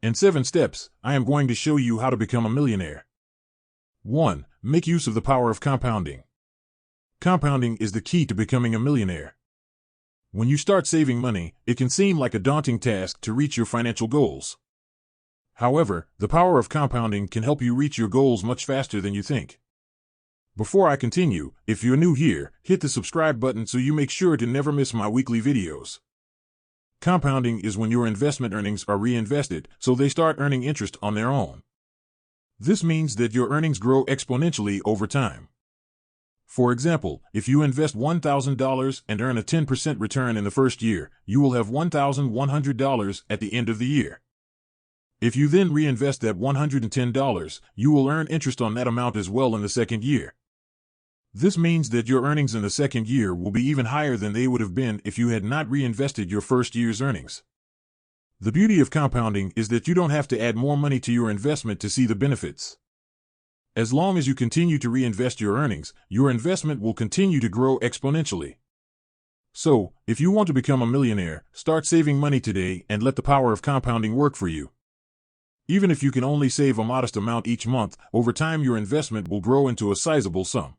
In 7 steps, I am going to show you how to become a millionaire. 1. Make use of the power of compounding. Compounding is the key to becoming a millionaire. When you start saving money, it can seem like a daunting task to reach your financial goals. However, the power of compounding can help you reach your goals much faster than you think. Before I continue, if you're new here, hit the subscribe button so you make sure to never miss my weekly videos. Compounding is when your investment earnings are reinvested, so they start earning interest on their own. This means that your earnings grow exponentially over time. For example, if you invest $1,000 and earn a 10% return in the first year, you will have $1,100 at the end of the year. If you then reinvest that $110, you will earn interest on that amount as well in the second year. This means that your earnings in the second year will be even higher than they would have been if you had not reinvested your first year's earnings. The beauty of compounding is that you don't have to add more money to your investment to see the benefits. As long as you continue to reinvest your earnings, your investment will continue to grow exponentially. So, if you want to become a millionaire, start saving money today and let the power of compounding work for you. Even if you can only save a modest amount each month, over time your investment will grow into a sizable sum.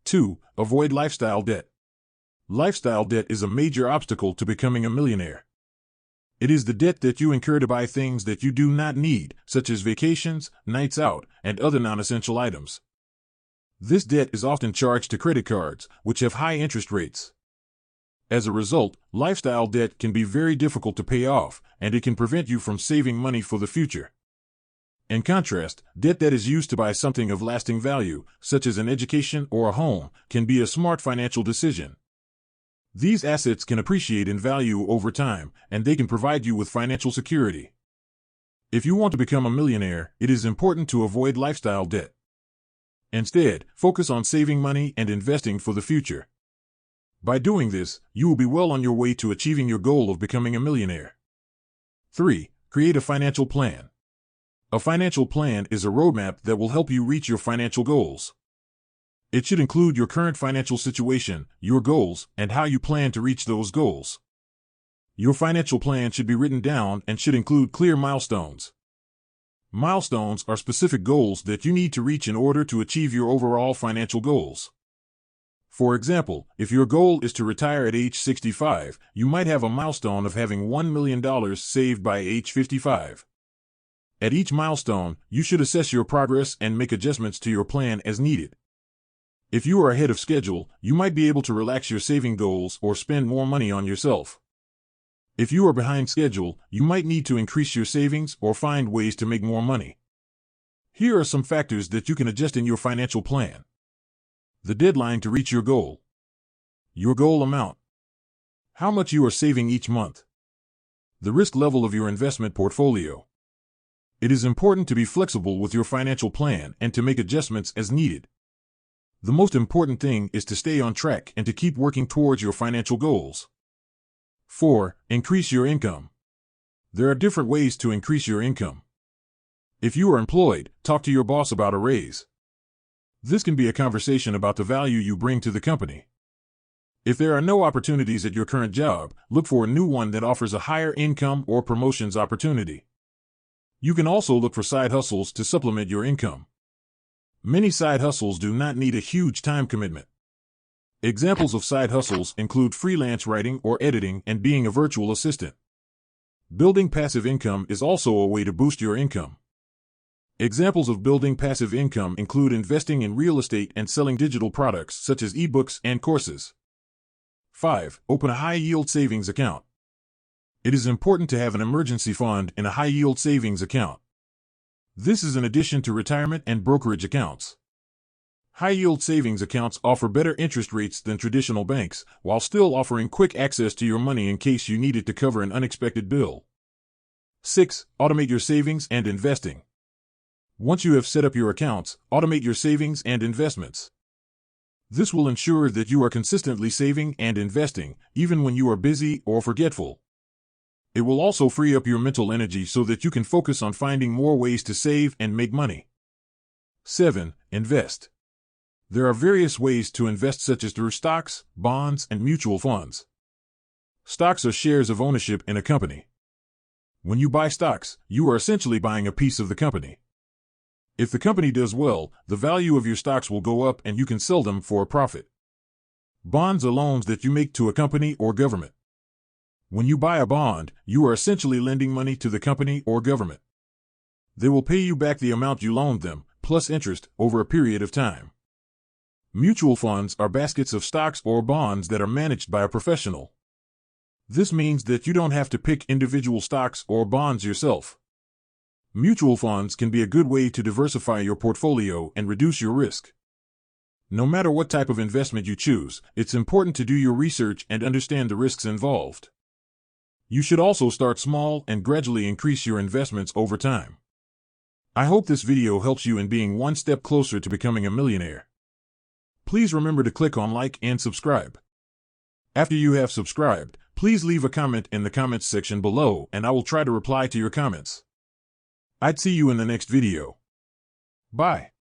2. Avoid lifestyle debt. Lifestyle debt is a major obstacle to becoming a millionaire. It is the debt that you incur to buy things that you do not need, such as vacations, nights out, and other non-essential items. This debt is often charged to credit cards, which have high interest rates. As a result, lifestyle debt can be very difficult to pay off, and it can prevent you from saving money for the future. In contrast, debt that is used to buy something of lasting value, such as an education or a home, can be a smart financial decision. These assets can appreciate in value over time, and they can provide you with financial security. If you want to become a millionaire, it is important to avoid lifestyle debt. Instead, focus on saving money and investing for the future. By doing this, you will be well on your way to achieving your goal of becoming a millionaire. 3. Create a financial plan. A financial plan is a roadmap that will help you reach your financial goals. It should include your current financial situation, your goals, and how you plan to reach those goals. Your financial plan should be written down and should include clear milestones. Milestones are specific goals that you need to reach in order to achieve your overall financial goals. For example, if your goal is to retire at age 65, you might have a milestone of having $1 million saved by age 55. At each milestone, you should assess your progress and make adjustments to your plan as needed. If you are ahead of schedule, you might be able to relax your saving goals or spend more money on yourself. If you are behind schedule, you might need to increase your savings or find ways to make more money. Here are some factors that you can adjust in your financial plan. The deadline to reach your goal. Your goal amount. How much you are saving each month. The risk level of your investment portfolio. It is important to be flexible with your financial plan and to make adjustments as needed. The most important thing is to stay on track and to keep working towards your financial goals. 4. Increase your income. There are different ways to increase your income. If you are employed, talk to your boss about a raise. This can be a conversation about the value you bring to the company. If there are no opportunities at your current job, look for a new one that offers a higher income or promotions opportunity. You can also look for side hustles to supplement your income. Many side hustles do not need a huge time commitment. Examples of side hustles include freelance writing or editing and being a virtual assistant. Building passive income is also a way to boost your income. Examples of building passive income include investing in real estate and selling digital products such as ebooks and courses. 5. Open a high-yield savings account. It is important to have an emergency fund in a high-yield savings account. This is in addition to retirement and brokerage accounts. High-yield savings accounts offer better interest rates than traditional banks, while still offering quick access to your money in case you need it to cover an unexpected bill. 6. Automate your savings and investing. Once you have set up your accounts, automate your savings and investments. This will ensure that you are consistently saving and investing, even when you are busy or forgetful. It will also free up your mental energy so that you can focus on finding more ways to save and make money. 7. Invest. There are various ways to invest, such as through stocks, bonds, and mutual funds. Stocks are shares of ownership in a company. When you buy stocks, you are essentially buying a piece of the company. If the company does well, the value of your stocks will go up and you can sell them for a profit. Bonds are loans that you make to a company or government. When you buy a bond, you are essentially lending money to the company or government. They will pay you back the amount you loaned them, plus interest, over a period of time. Mutual funds are baskets of stocks or bonds that are managed by a professional. This means that you don't have to pick individual stocks or bonds yourself. Mutual funds can be a good way to diversify your portfolio and reduce your risk. No matter what type of investment you choose, it's important to do your research and understand the risks involved. You should also start small and gradually increase your investments over time. I hope this video helps you in being one step closer to becoming a millionaire. Please remember to click on like and subscribe. After you have subscribed, please leave a comment in the comments section below and I will try to reply to your comments. I'd see you in the next video. Bye.